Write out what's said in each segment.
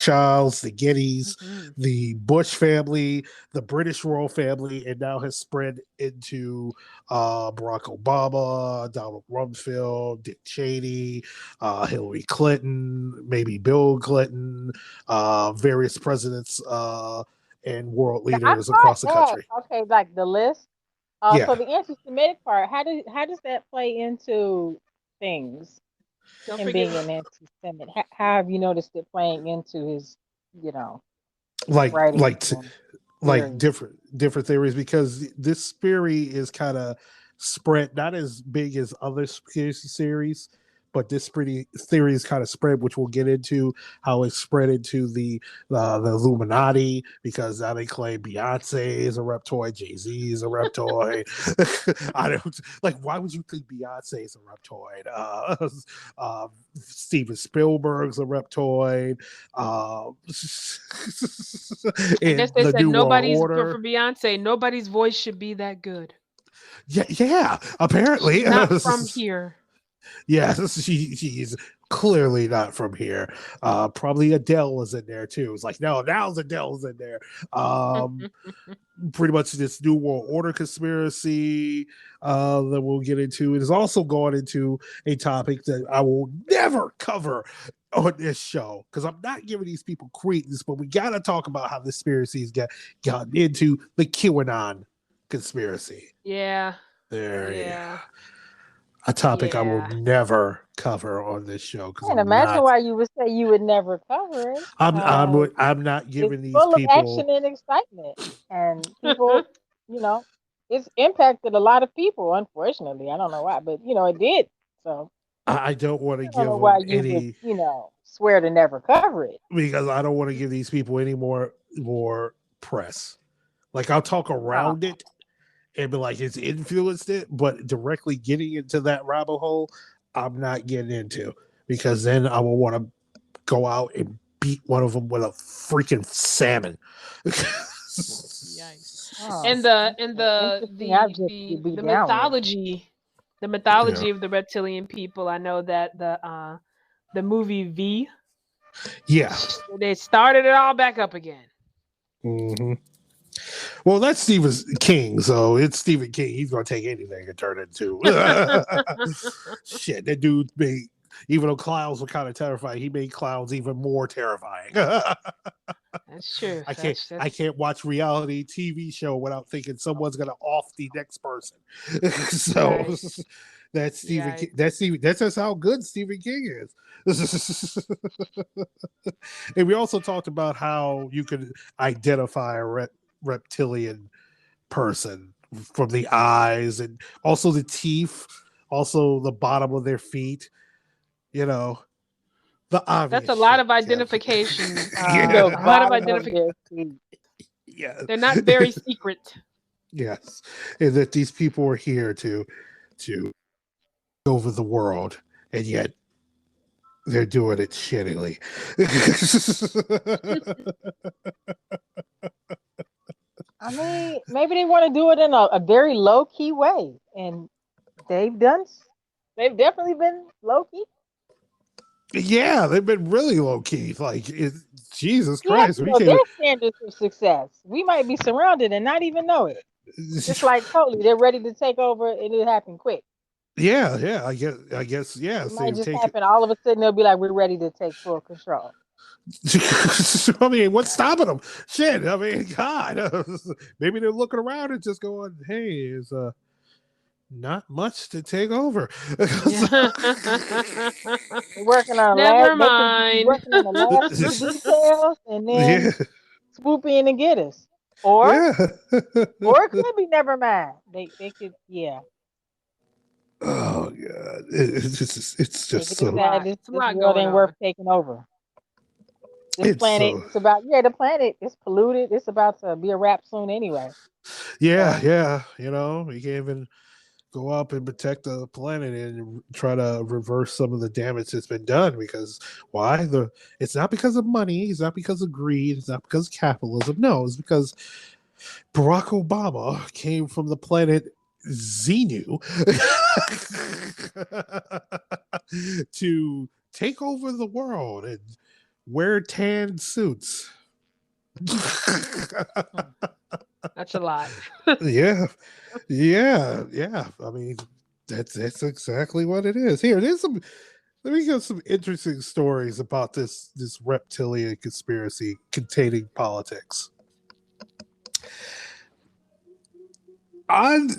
Rothschilds, the Guineas, Mhm. the Bush family, the British royal family, and now has spread into Barack Obama, Donald Rumsfeld, Dick Cheney, Hillary Clinton, maybe Bill Clinton, various presidents and world Yeah, I leaders caught across the that. country. Okay, like the list. So Yeah, the anti-Semitic part, how does that play into things? Don't Him forget. being an anti-Semite. How have you noticed it playing into his, you know, like writings like and like theories? different theories because this theory is kind of spread not as big as other conspiracy series, but this pretty theory is kind of spread, which we'll get into how it's spread into the Illuminati because now they claim Beyonce is a reptoid, Jay-Z is a reptoid. I don't like why would you think Beyonce is a reptoid? Steven Spielberg's a reptoid. I guess In they the said New World nobody's for Order. Beyonce. Nobody's voice should be that good. Yeah, yeah. She's Apparently, not from here. yes, she's clearly not from here. Probably Adele was in there too. It's like no, now Adele's in there. Um, Pretty much this New World Order conspiracy that we'll get into. It is also going into a topic that I will never cover on this show because I'm not giving these people credence, but we got to talk about how the conspiracies gotten into the QAnon conspiracy. Yeah, There, yeah. yeah, A topic I will yeah. never cover on this show because And I'm imagine not. why you would say you would never cover it. I'm not It's giving these full of people. action and excitement, and people, you know, it's impacted a lot of people. Unfortunately, I don't know why, but it did. So I don't want to I don't give know why them you would, any swear to never cover it. because I don't want to give these people any more press. Like I'll talk Oh, around it and be like it's influenced it, but directly getting into that rabbit hole, I'm not getting into because then I will want to go out and beat one of them with a freaking salmon. Yikes. oh, And the that's and an the interesting the object to the be the down with. mythology, the Yeah, mythology of the reptilian people. I know that the movie V, yeah. they started it all back up again. hmm Well, that's Stephen King, so it's Stephen King. He's gonna take anything and turn it into shit. That dude made even though clowns were kind of terrifying, he made clowns even more terrifying. That's true. I That's can't watch reality TV show without thinking someone's gonna off the next person. So right. that's Stephen King. Yikes. That's just how good Stephen King is. And we also talked about how you could identify a reptilian person from the eyes and also the teeth, also the bottom of their feet. You know, the That's obvious a lot shit, of Kim. identification. Yeah. The A lot of bottom of identification. their feet. Yes. They're not very secret. Yes. And that these people are here to over the world, and yet they're doing it shittily. I mean, maybe they want to do it in a very low key way, and they've done. They've definitely been low key. Yeah, they've been really low key. Jesus You have Christ, to we know can't. their standards of success. We might be surrounded and not even know it. Just like totally, they're ready to take over, and it happened quick. Yeah, yeah. I guess. It Yes, might they've just taken. happen all of a sudden. They'll be like, "We're ready to take full control." I mean, what's stopping them? Shit. I mean, God. Maybe they're looking around and just going, "Hey, is not much to take over." They're working on last. Never They could just be mind. working on the last few details, and then Yeah, swoop in and get us. Or yeah. or it could be never mind. They could, yeah. Oh God, They just could It's a so decide lot. this It's a this lot world going ain't worth on. taking over. This it's planet, so it's about, yeah, the planet is polluted. It's about to be a wrap soon anyway. yeah, So yeah. You can't even go up and protect the planet and try to reverse some of the damage that's been done because why the it's not because of money, it's not because of greed, it's not because of capitalism. No, it's because Barack Obama came from the planet Xenu to take over the world and wear tan suits. That's a lot. Yeah. I mean, that's exactly what it is. There's some. Let me give some interesting stories about this reptilian conspiracy containing politics. On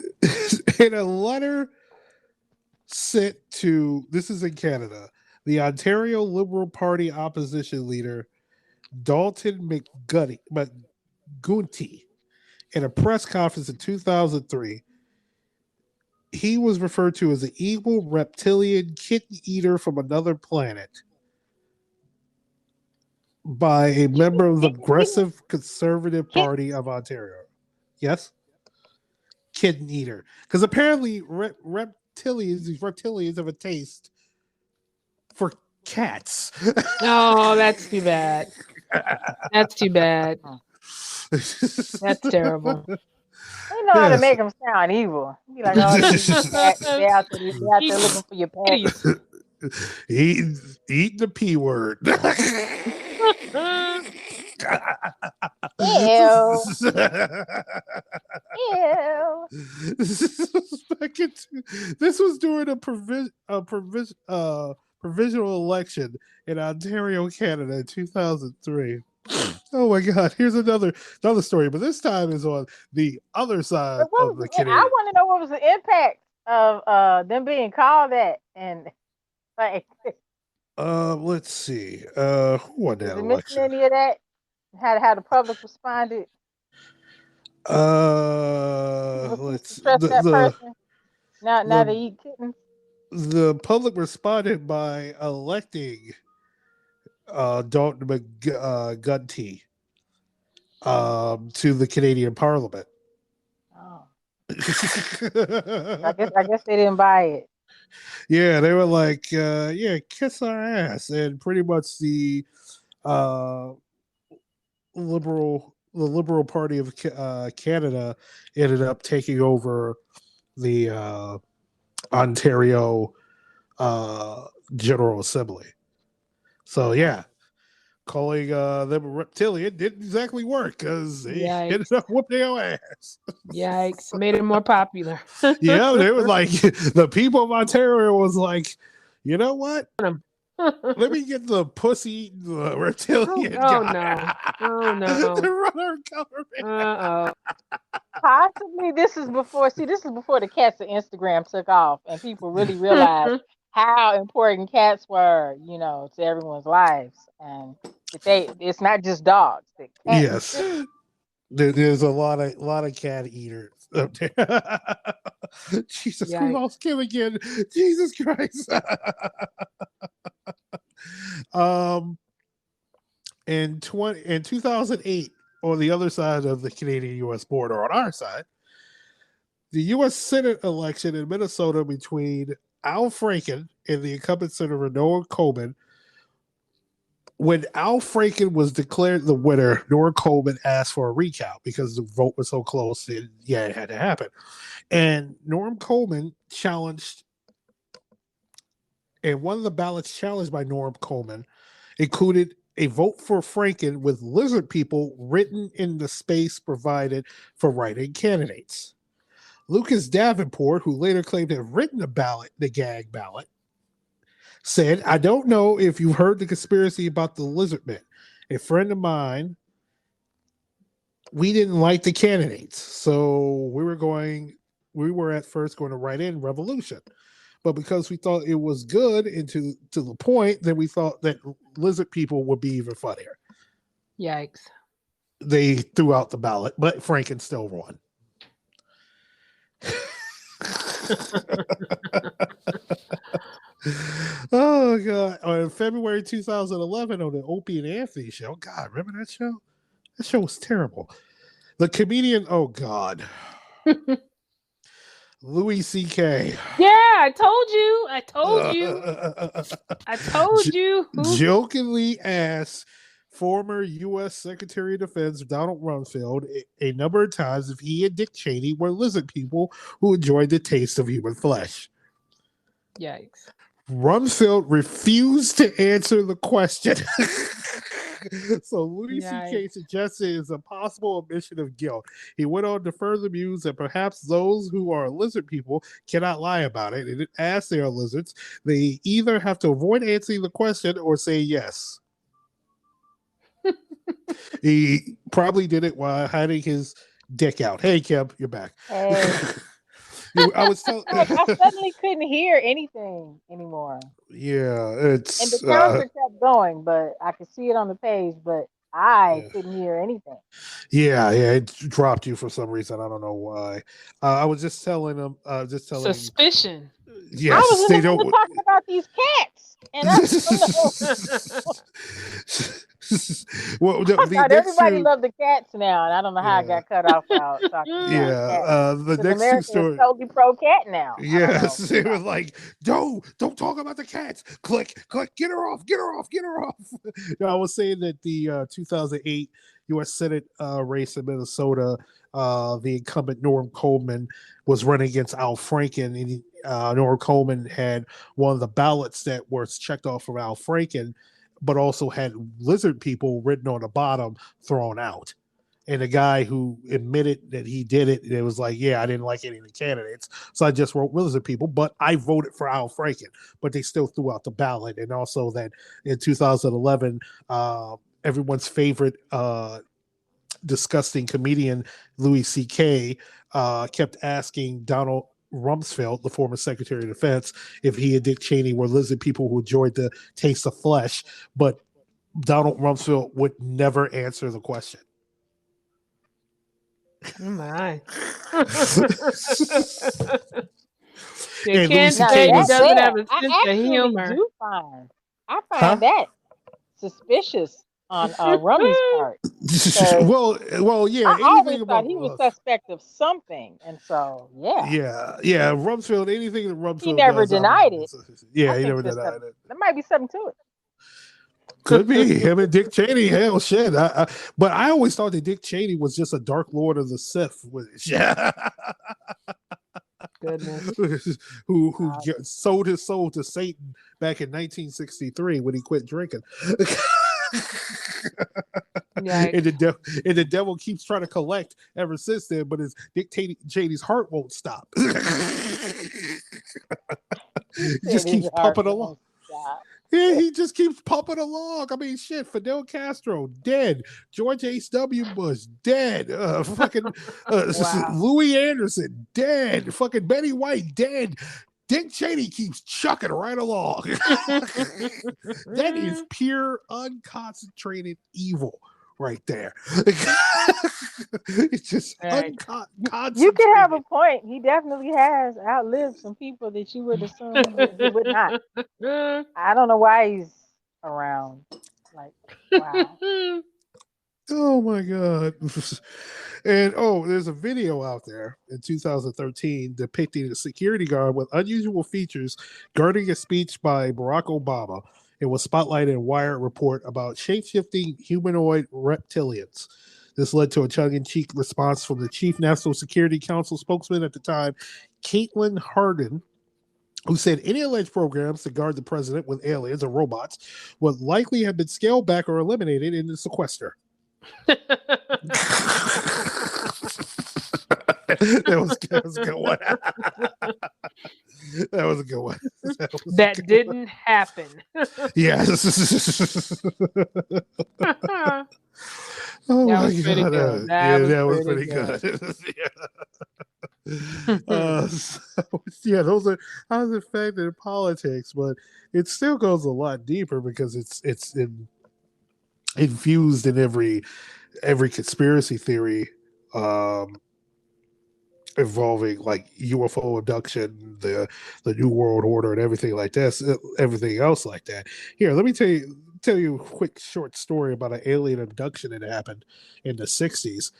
in a letter sent to, this is in Canada, the Ontario Liberal Party opposition leader Dalton McGunty, in a press conference in 2003, he was referred to as an evil reptilian kitten eater from another planet by a member of the Progressive Conservative Party of Ontario. Yes? Kitten eater. Because apparently reptilians have a taste for cats. Oh, that's too bad. That's too bad. That's terrible. They know how to make them sound evil. Be like, oh, they out there looking for your pets. Eating the P word. Ew. Ew. This was during a provisional election in Ontario, Canada in 2003. Oh my God! Here's another story, but this time is on the other side of the Canadian. I want to know what was the impact of them being called that, and like, let's see. Who won that is it election? missing any of that? How the public responded? Let's trust that person. Now they eat kittens. The public responded by electing Dalton McGunty to the Canadian Parliament. Oh. I guess they didn't buy it. Yeah, they were like, kiss our ass, and pretty much the Liberal Party of Canada ended up taking over the Ontario General Assembly. So yeah, calling them a reptilian didn't exactly work because they ended up whooping their ass. Yikes! Made it more popular. Yeah, they were like, the people of Ontario was like, you know what? Let me get the pussy reptilian guy. Oh no! To run our government. Possibly this is before the cats of Instagram took off and people really realized how important cats were, to everyone's lives, and it's not just dogs. Yes, there's a lot of cat eaters up there. Jesus, we lost Kim again. Jesus Christ. In 2008, on the other side of the Canadian-U.S. border, on our side, the U.S. Senate election in Minnesota between Al Franken and the incumbent Senator Norm Coleman. When Al Franken was declared the winner, Norm Coleman asked for a recount because the vote was so close. It had to happen. And Norm Coleman challenged, and one of the ballots challenged by Norm Coleman included a vote for Franken with lizard people written in the space provided for write-in candidates. Lucas Davenport, who later claimed to have written the gag ballot, said, I don't know if you've heard the conspiracy about the lizard men. A friend of mine, we didn't like the candidates. So we were at first going to write in revolution. But because we thought it was good and to the point, then we thought that lizard people would be even funnier. Yikes. They threw out the ballot, but Franken still won. Oh God! On February 2011, on the Opie and Anthony show. God, remember that show? That show was terrible. The comedian, oh God, Louis C.K. Yeah, I told you. Jokingly asked former U.S. Secretary of Defense Donald Rumsfeld a number of times if he and Dick Cheney were lizard people who enjoyed the taste of human flesh. Yikes. Rumsfeld refused to answer the question. So Louis C.K. Yikes. suggested it's a possible admission of guilt. He went on to further muse that perhaps those who are lizard people cannot lie about it. And as they are lizards, they either have to avoid answering the question or say yes. He probably did it while hiding his dick out. Hey, Kim, you're back. Hey. I was telling. Like, I suddenly couldn't hear anything anymore. Yeah, And it's the counter kept going, but I could see it on the page, but I couldn't hear anything. yeah, it dropped you for some reason. I don't know why. I was just telling them, Suspicion. yes, I was in they the middle don't. of talking about these cats, and I Well, I the thought next everybody two, loved the cats now, and I don't know how I got cut off out talking about cats. the Because next two America is stories. totally pro cat now. Yes, I don't it know. was like, don't talk about the cats. Click, get her off. No, I was saying that the 2008 U.S. Senate race in Minnesota, the incumbent Norm Coleman was running against Al Franken, and Norm Coleman had one of the ballots that was checked off from Al Franken, but also had lizard people written on the bottom thrown out. And the guy who admitted that he did it, it was like, yeah, I didn't like any of the candidates, so I just wrote lizard people, but I voted for Al Franken. But they still threw out the ballot. And also that in 2011, everyone's favorite disgusting comedian Louis C.K. Kept asking Donald Rumsfeld, the former Secretary of Defense, if he and Dick Cheney were lizard people who enjoyed the taste of flesh, but Donald Rumsfeld would never answer the question. Oh my. And You can't Louis say C.K. he was doesn't have a I sense of actually humor. do find that suspicious on Rummy's part. well, yeah. I always Anything thought about he was suspect of something, and so yeah. Rumsfeld. Anything that Rumsfeld he never does, denied it. yeah, I he think never denied it. there might be something to it. Could be him and Dick Cheney. Hell, shit. But I always thought that Dick Cheney was just a Dark Lord of the Sith. Goodness. who sold his soul to Satan back in 1963 when he quit drinking. And the devil keeps trying to collect ever since then, but his Dick Cheney's heart won't stop. He just keeps pumping along. Yeah, he just keeps pumping along. I mean, shit, Fidel Castro, dead. George H.W. Bush, dead. Louis Anderson, dead. Fucking Betty White, dead. Dick Cheney keeps chucking right along. That is pure, unconcentrated evil right there. It's just unconcentrated. You can have a point. He definitely has outlived some people that you would assume he would not. I don't know why he's around. Like, wow. Oh my God. And there's a video out there in 2013 depicting a security guard with unusual features guarding a speech by Barack Obama. It was spotlighted in a Wired report about shape-shifting humanoid reptilians. This led to a tongue-in-cheek response from the chief National Security Council spokesman at the time, Caitlin Hardin, who said any alleged programs to guard the president with aliens or robots would likely have been scaled back or eliminated in the sequester. That was a good one. That was a good one. That didn't happen. Yes. Oh that my was pretty God. good. That was pretty good. Those are how's it affected in politics, but it still goes a lot deeper because it's infused in every conspiracy theory involving like UFO abduction, the New World Order, and everything like this, everything else like that. Here, let me tell you a quick short story about an alien abduction that happened in the 60s.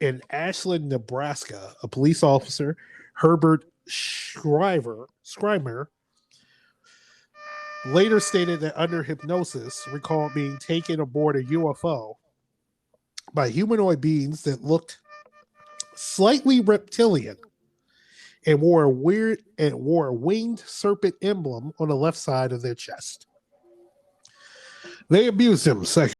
In Ashland, Nebraska, a police officer, Herbert Schreiber, later stated that under hypnosis recalled being taken aboard a UFO by humanoid beings that looked slightly reptilian. and wore a winged serpent emblem on the left side of their chest. They abused him sexually